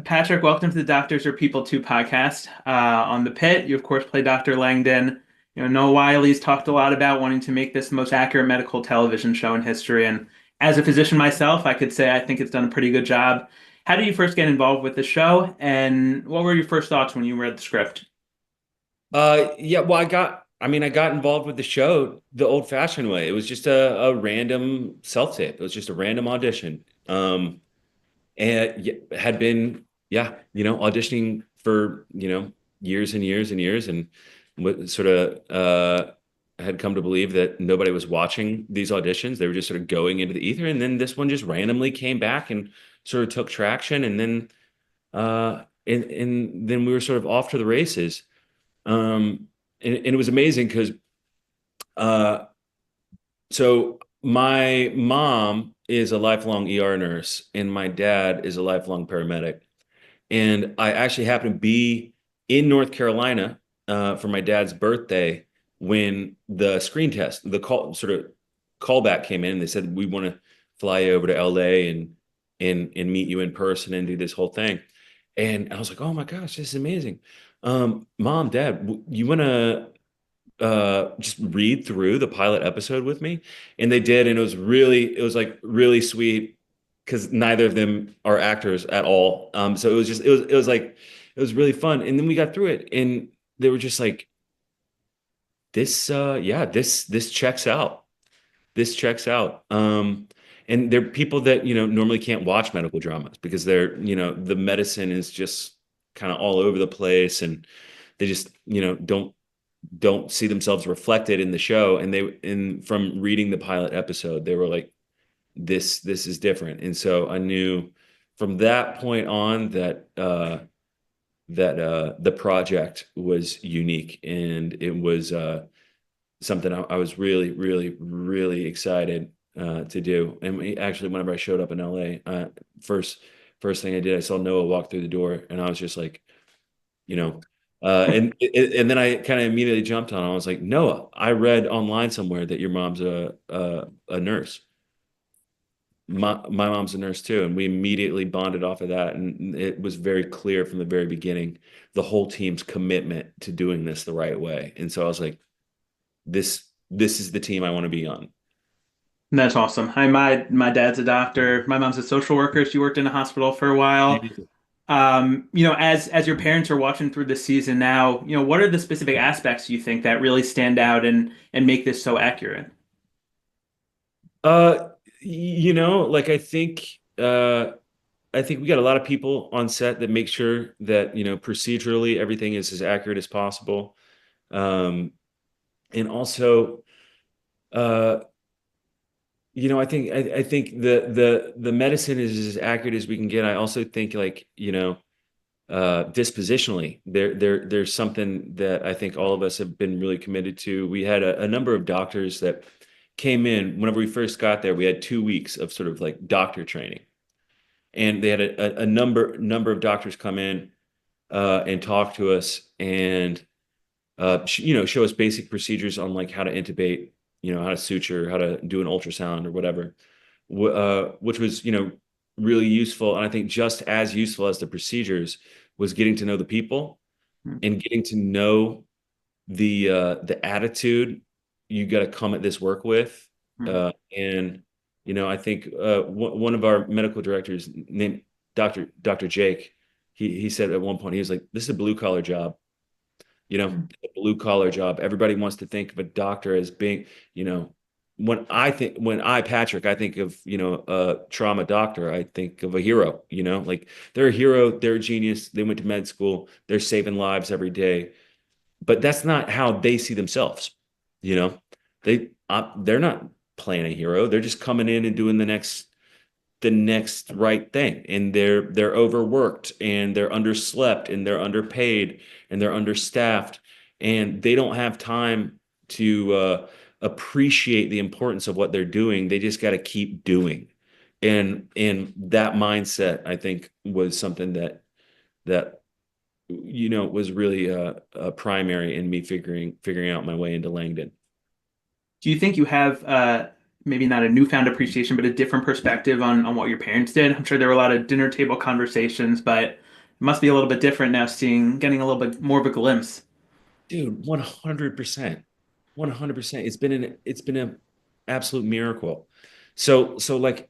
Patrick, welcome to the Doctors Are People 2 podcast. On the Pitt, you of course play Dr. Langdon. Noah Wile's talked a lot about wanting to make this the most accurate medical television show in history. And as a physician myself, I could say I think it's done a pretty good job. How did you first get involved with the show? And what were your first thoughts when you read the script? Yeah, well, I got involved with the show the old-fashioned way. It was just a random self-tape. It was just a random audition. And had been, yeah, auditioning for, years and years and years, and what sort of had come to believe that nobody was watching these auditions. They were just sort of going into the ether, and then this one just randomly came back and sort of took traction, and then we were sort of off to the races. And it was amazing because uh, so my mom is a lifelong ER nurse, and my dad is a lifelong paramedic. And I actually happened to be in North Carolina for my dad's birthday when the screen test, the callback came in. And they said we want to fly you over to LA and meet you in person and do this whole thing. And I was like, oh my gosh, this is amazing. Mom, Dad, you want to just read through the pilot episode with me? And they did, and it was like really sweet because neither of them are actors at all. So it was like it was really fun. And then we got through it, and they were just like, this checks out. This checks out. And they're people that, normally can't watch medical dramas because the medicine is just kind of all over the place, and they just, don't see themselves reflected in the show. And from reading the pilot episode, they were like, this is different. And so I knew from that point on that the project was unique, and it was something I was really, really, really excited to do. And actually, whenever I showed up in LA, first thing I did, I saw Noah walk through the door, and I was just like, you know, and then I kind of immediately jumped on. I was like, Noah, I read online somewhere that your mom's a nurse. My mom's a nurse too, and we immediately bonded off of that. And it was very clear from the very beginning the whole team's commitment to doing this the right way. And so I was like, this is the team I want to be on. That's awesome. My dad's a doctor. My mom's a social worker. She worked in a hospital for a while. As your parents are watching through the season now, what are the specific aspects you think that really stand out and make this so accurate? Uh, like I think we got a lot of people on set that make sure that, procedurally everything is as accurate as possible. Um, and also, uh, I think the medicine is as accurate as we can get. I also think, like, dispositionally, there's something that I think all of us have been really committed to. We had a number of doctors that came in whenever we first got there. We had 2 weeks of sort of like doctor training, and they had a number of doctors come in and talk to us, and show us basic procedures on like how to intubate, how to suture, how to do an ultrasound or whatever, which was, really useful. And I think just as useful as the procedures was getting to know the people Hmm. and getting to know the attitude you got to come at this work with. Hmm. And I think one of our medical directors named Dr. Jake, he said at one point, he was like, "This is a blue collar job, a blue collar job. Everybody wants to think of a doctor as being, Patrick, I think of, a trauma doctor, I think of a hero, like they're a hero, they're a genius, they went to med school, they're saving lives every day. But that's not how they see themselves. You know, they're not playing a hero. They're just coming in and doing the next right thing, and they're overworked, and they're underslept, and they're underpaid, and they're understaffed, and they don't have time to appreciate the importance of what they're doing. They just got to keep doing. And that mindset, I think, was something that was really primary in me figuring out my way into Langdon. Do you think you have maybe not a newfound appreciation, but a different perspective on what your parents did? I'm sure there were a lot of dinner table conversations, but must be a little bit different now, getting a little bit more of a glimpse. Dude, 100%. 100%. It's been an absolute miracle. So like,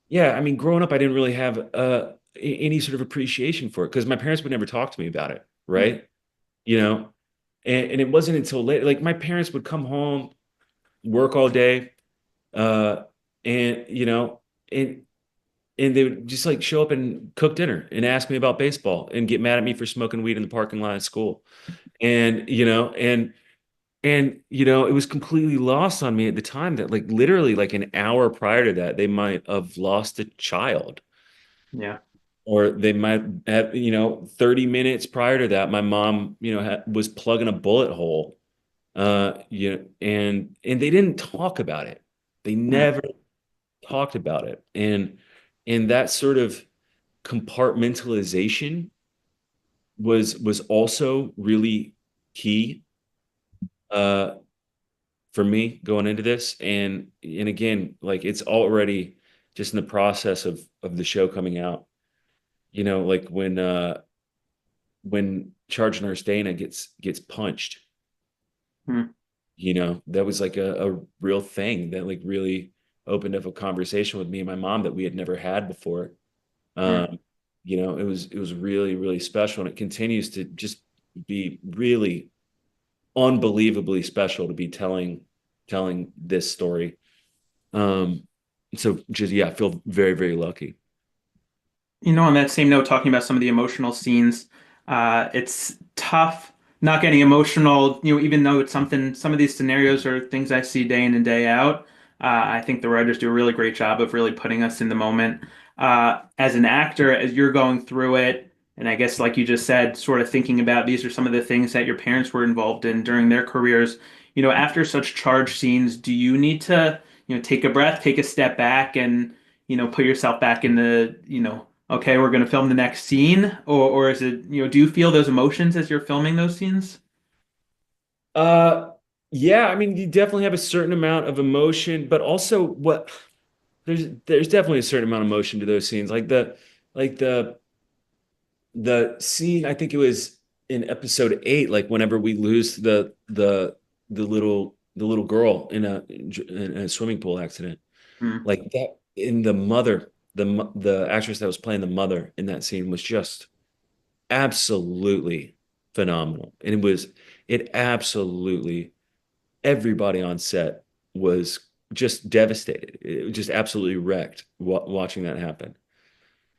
yeah, I mean, growing up, I didn't really have any sort of appreciation for it because my parents would never talk to me about it, Hmm. right? You know, and it wasn't until late, like my parents would come home, work all day, uh, and and and they would just like show up and cook dinner and ask me about baseball and get mad at me for smoking weed in the parking lot at school. And it was completely lost on me at the time that like literally like an hour prior to that, they might have lost a child. Yeah. Or they might have, 30 minutes prior to that, my mom, was plugging a bullet hole. And they didn't talk about it. They Hmm. never talked about it. And that sort of compartmentalization was also really key uh for me going into this. And again, like it's already just in the process of the show coming out. Like when Charge Nurse Dana gets punched, Hmm. that was like a real thing that like really opened up a conversation with me and my mom that we had never had before. Hmm. Um, it was really, really special, and it continues to just be really unbelievably special to be telling this story. Um, so just yeah, I feel very, very lucky. On that same note, talking about some of the emotional scenes, it's tough not getting emotional, even though it's something, some of these scenarios are things I see day in and day out. I think the writers do a really great job of really putting us in the moment. As an actor, as you're going through it, and I guess, like you just said, sort of thinking about these are some of the things that your parents were involved in during their careers. After such charged scenes, do you need to, take a breath, take a step back, and, put yourself back in the, okay, we're going to film the next scene, or is it, do you feel those emotions as you're filming those scenes? Uh, yeah, I mean, you definitely have a certain amount of emotion, but also there's definitely a certain amount of emotion to those scenes. Like the scene, I think it was in episode 8, like whenever we lose the little girl in a swimming pool accident. Hmm. Like that in the mother, the actress that was playing the mother in that scene was just absolutely phenomenal. And it absolutely, everybody on set was just devastated. It was just absolutely wrecked watching that happen.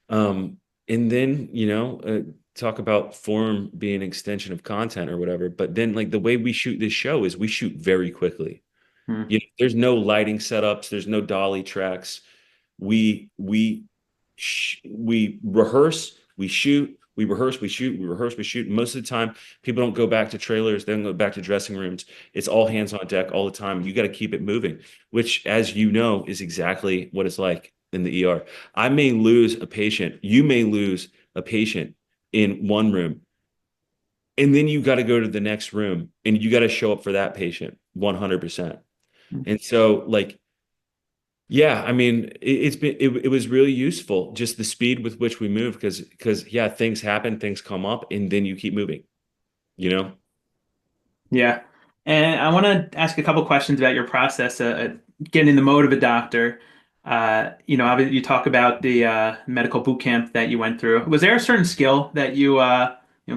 And then, talk about form being an extension of content or whatever. But then, like, the way we shoot this show is we shoot very quickly. Hmm. There's no lighting setups, there's no dolly tracks. We rehearse, we shoot, we rehearse, we shoot, we rehearse, we shoot. Most of the time, people don't go back to trailers, they don't go back to dressing rooms. It's all hands on deck all the time. You got to keep it moving, which, as you know, is exactly what it's like in the ER. I may lose a patient, you may lose a patient in one room, and then you got to go to the next room and you got to show up for that patient 100%. And so, like, yeah, I mean, it was really useful just the speed with which we move because yeah, things happen, things come up, and then you keep moving, you know? Yeah. And I want to ask a couple questions about your process getting in the mode of a doctor. Obviously you talk about the medical boot camp that you went through. Was there a certain skill that you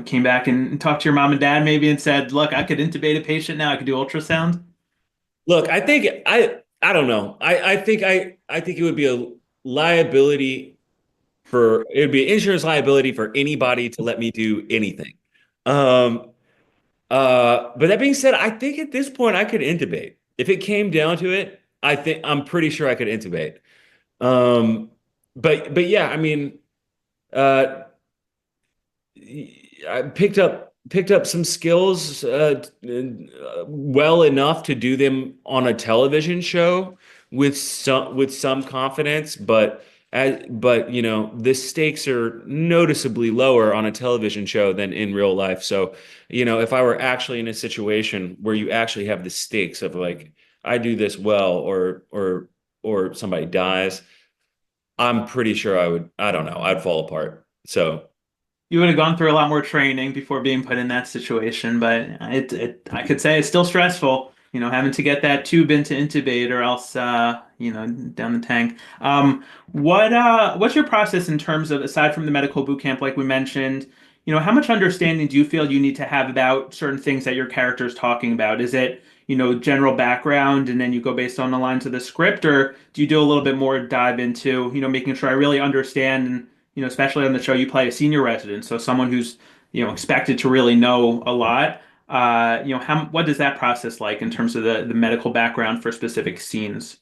came back and talked to your mom and dad maybe and said, "Look, I could intubate a patient now. I could do ultrasound." Look, I don't know. I think it would be a liability it would be an insurance liability for anybody to let me do anything. Um, but that being said, I think at this point I could intubate. If it came down to it, I'm pretty sure I could intubate. Um, but yeah, I mean, uh, I picked up some skills well enough to do them on a television show with some confidence, but the stakes are noticeably lower on a television show than in real life. So, if I were actually in a situation where you actually have the stakes of like I do this well or somebody dies, I'm pretty sure I don't know, I'd fall apart. So you would have gone through a lot more training before being put in that situation, but I could say it's still stressful, having to get that tube into intubate or else, down the tank. What's your process in terms of, aside from the medical boot camp, like we mentioned, how much understanding do you feel you need to have about certain things that your character is talking about? Is it, general background and then you go based on the lines of the script, or do you do a little bit more dive into, making sure I really understand and especially on the show, you play a senior resident, so someone who's, expected to really know a lot. What does that process like in terms of the medical background for specific scenes?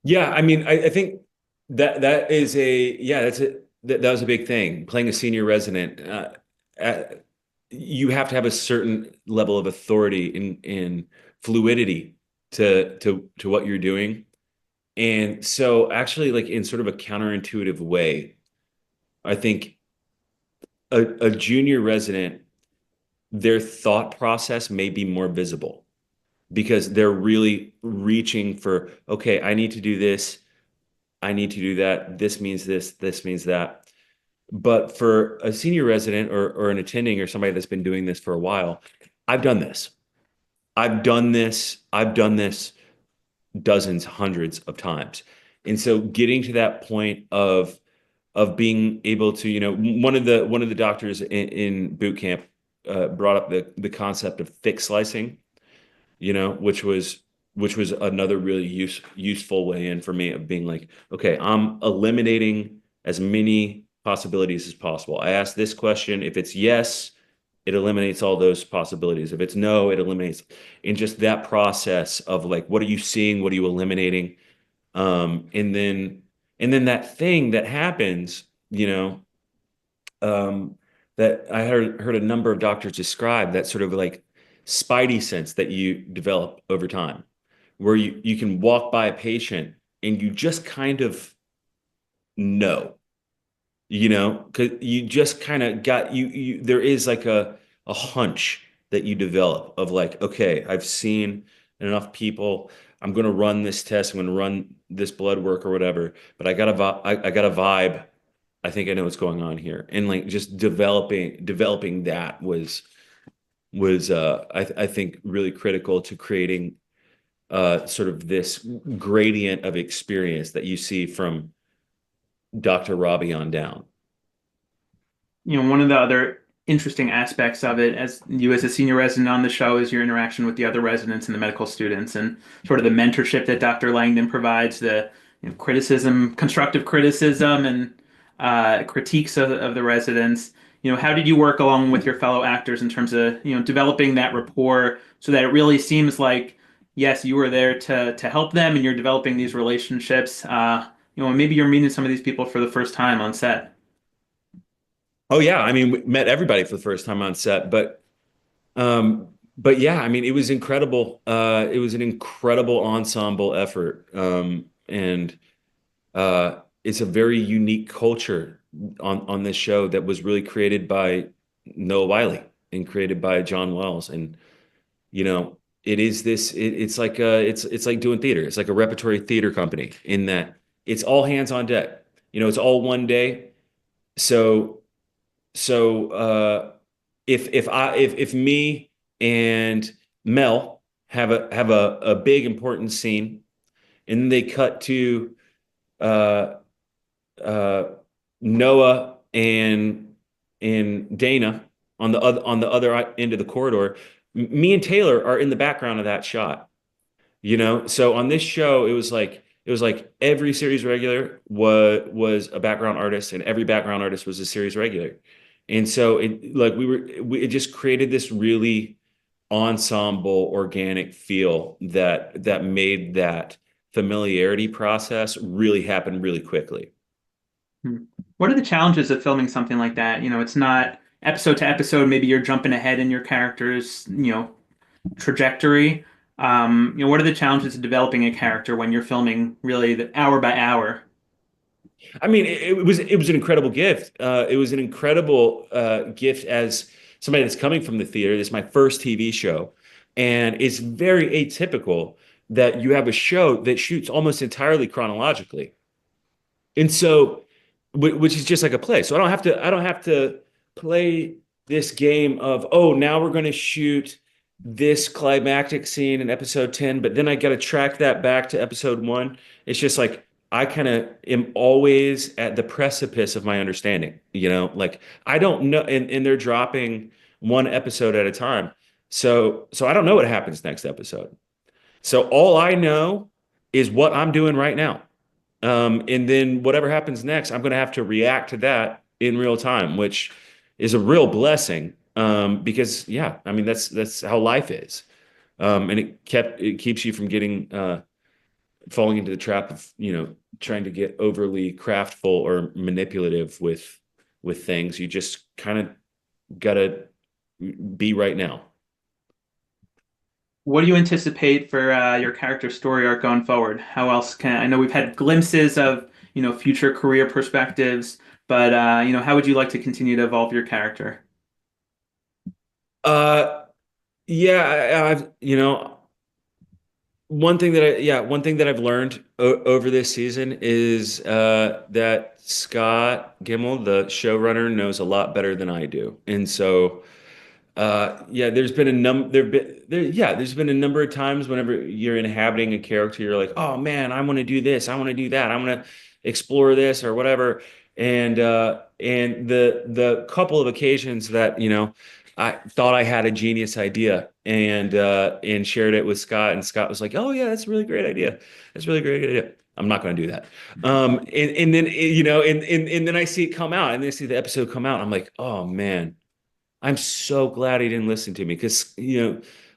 Yeah, I mean, I think that is a yeah, that was a big thing. Playing a senior resident, uh, you have to have a certain level of authority in fluidity to what you're doing. And so actually like in sort of a counterintuitive way, I think a junior resident, their thought process may be more visible because they're really reaching for, okay, I need to do this, I need to do that. This means this means that. But for a senior resident or an attending or somebody that's been doing this for a while, I've done this. I've done this dozens, hundreds of times. And so getting to that point of being able to, one of the doctors in boot camp brought up the concept of thick slicing, which was another really useful way in for me of being like, okay, I'm eliminating as many possibilities as possible. I ask this question. If it's yes, it eliminates all those possibilities. If it's no, it eliminates. And just that process of like, what are you seeing? What are you eliminating? And then that thing that happens, um, that I heard a number of doctors describe, that sort of like spidey sense that you develop over time, where you can walk by a patient and you just kind of know, because you just kind of got there is like a hunch that you develop of like, okay, I've seen enough people. I'm going to run this test. I'm going to run this blood work or whatever, but I got a vibe. I think I know what's going on here. And like just developing that was I think really critical to creating sort of this gradient of experience that you see from Dr. Robbie on down. One of the other interesting aspects of it, as you as a senior resident on the show, is your interaction with the other residents and the medical students, and sort of the mentorship that Dr. Langdon provides, the criticism, constructive criticism, and critiques of the residents. How did you work along with your fellow actors in terms of developing that rapport so that it really seems like yes, you were there to help them, and you're developing these relationships. And maybe you're meeting some of these people for the first time on set. Oh yeah, I mean, we met everybody for the first time on set, but yeah, I mean, it was incredible. It was an incredible ensemble effort, and it's a very unique culture on this show that was really created by Noah Wyle and created by John Wells, and it is this. It's like it's like doing theater. It's like a repertory theater company in that it's all hands on deck. It's all one day. So so if me and Mel have a big important scene, and then they cut to uh, uh, Noah and Dana on the other end of the corridor, me and Taylor are in the background of that shot. So on this show, it was like every series regular was a background artist, and every background artist was a series regular. And so it just created this really ensemble organic feel that made that familiarity process really happen really quickly. Hmm. What are the challenges of filming something like that? It's not episode to episode. Maybe you're jumping ahead in your character's, trajectory. What are the challenges of developing a character when you're filming really the hour by hour? I mean, it was an incredible gift. It was an incredible gift as somebody that's coming from the theater. This is my first TV show, and it's very atypical that you have a show that shoots almost entirely chronologically. And so which is just like a play. So I don't have to play this game of, oh, now we're going to shoot this climactic scene in episode 10, but then I got to track that back to episode 1. It's just like I kind of am always at the precipice of my understanding, like I don't know, and they're dropping one episode at a time. So I don't know what happens next episode. So all I know is what I'm doing right now. And then whatever happens next, I'm going to have to react to that in real time, which is a real blessing. Because yeah, I mean that's how life is. And it keeps you from getting falling into the trap of trying to get overly craftful or manipulative with things. You just kind of gotta be right now. What do you anticipate for your character story arc going forward? How else can I know we've had glimpses of, future career perspectives, but how would you like to continue to evolve your character? Uh, yeah, I've one thing that I've learned over this season is that Scott Gimel, the showrunner, knows a lot better than I do, and so yeah, there's been a number of times whenever you're inhabiting a character, you're like, oh man, I want to do this, I want to do that, I want to explore this or whatever. And the couple of occasions that, I thought I had a genius idea and shared it with Scott, and Scott was like, oh yeah, that's a really great idea. That's a really great idea. I'm not going to do that. And then and then I see it come out, and then I see the episode come out. I'm like, oh man, I'm so glad he didn't listen to me because,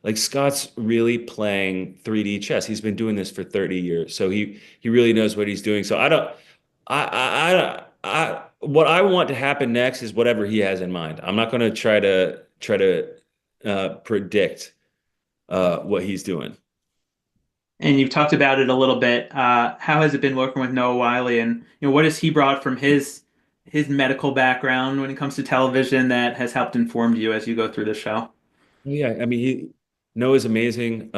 like Scott's really playing 3D chess. He's been doing this for 30 years. So he really knows what he's doing. So I don't what I want to happen next is whatever he has in mind. I'm not going to try to predict what he's doing. And you've talked about it a little bit. How has it been working with Noah Wyle, and what has he brought from his medical background when it comes to television that has helped inform you as you go through the show? Yeah, I mean, Noah's amazing.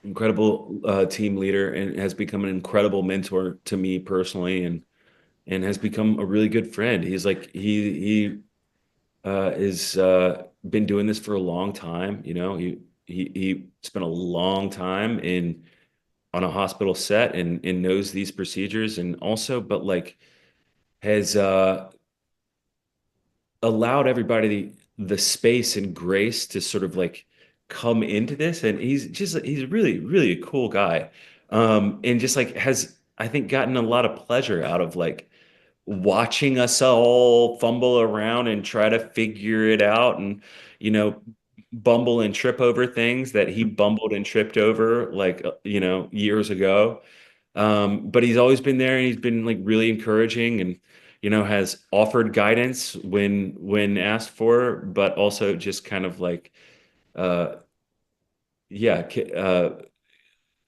Incredible team leader, and has become an incredible mentor to me personally, and has become a really good friend. He's like he is been doing this for a long time. He spent a long time in on a hospital set and knows these procedures, and also, but like has allowed everybody the space and grace to sort of like come into this. And he's really a cool guy. And just like has, I think, gotten a lot of pleasure out of like watching us all fumble around and try to figure it out, and you know bumble and trip over things that he bumbled and tripped over like years ago. But he's always been there, and he's been like really encouraging, and has offered guidance when asked for, but also just kind of like uh yeah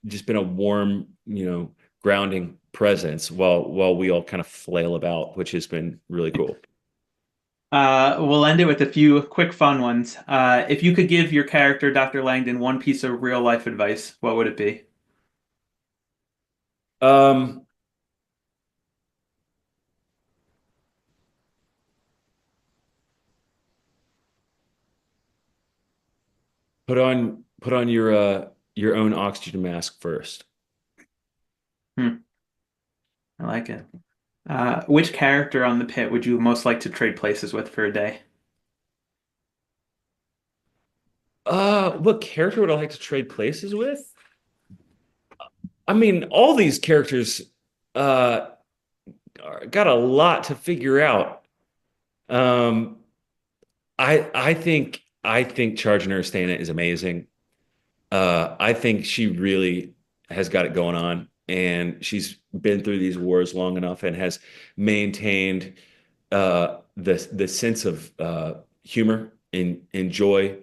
just been a warm, grounding presence while we all kind of flail about, which has been really cool. We'll end it with a few quick fun ones. If you could give your character, Dr. Langdon, one piece of real life advice, what would it be? Um, put on your own oxygen mask first. Hmm, I like it. Which character on the pit would you most like to trade places with for a day? What character would I like to trade places with? I mean, all these characters uh got a lot to figure out. Um, I think Charge Nurse Dana is amazing. I think she really has got it going on, and she's been through these wars long enough and has maintained the sense of humor and joy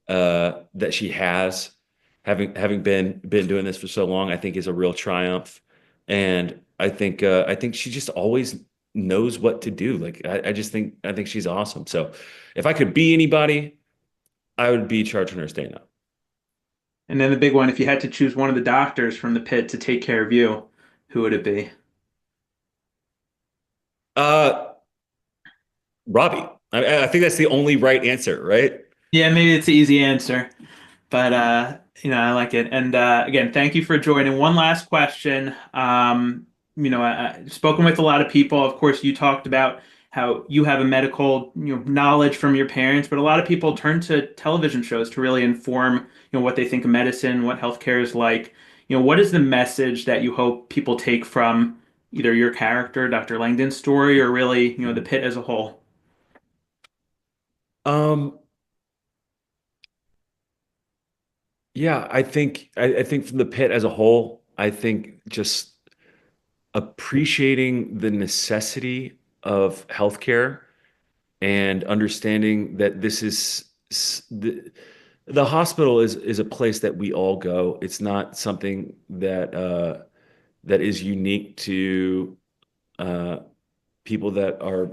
that she has, having been doing this for so long. I think is a real triumph, and I think she just always knows what to do. Like I think she's awesome. So if I could be anybody, I would be Charge Nurse Dana. And then the big one, if you had to choose one of the doctors from the pit to take care of you, who would it be? Uh, Robbie. I think that's the only right answer, right? Yeah, maybe it's the easy answer, but I like it. And again, thank you for joining. One last question. I've spoken with a lot of people. Of course, you talked about how you have a medical, knowledge from your parents, but a lot of people turn to television shows to really inform, what they think of medicine, what healthcare is like. What is the message that you hope people take from either your character, Dr. Langdon's story, or really, the pit as a whole? Um, yeah, I think from the pit as a whole, I think just appreciating the necessity of healthcare and understanding that this is the hospital is a place that we all go. It's not something that is unique to uh, people that are,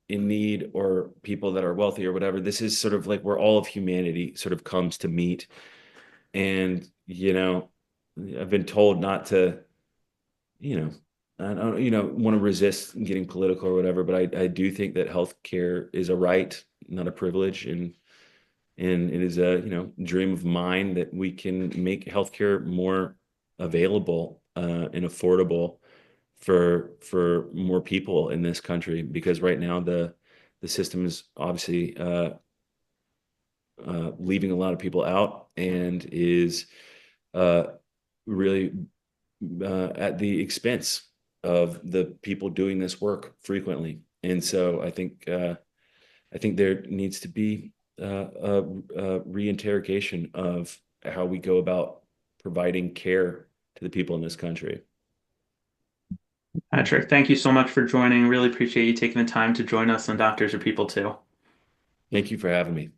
in need or people that are wealthy or whatever. This is sort of like where all of humanity sort of comes to meet. And, I've been told not to, you know, I don't, want to resist getting political or whatever, but I do think that healthcare is a right, not a privilege. And it is a, dream of mine that we can make healthcare more available and affordable for more people in this country, because right now the system is obviously leaving a lot of people out and is uh, really at the expense of the people doing this work frequently. And so I think there needs to be a reinterrogation of how we go about providing care to the people in this country. Patrick, thank you so much for joining. Really appreciate you taking the time to join us on Doctors Are People Too. Thank you for having me.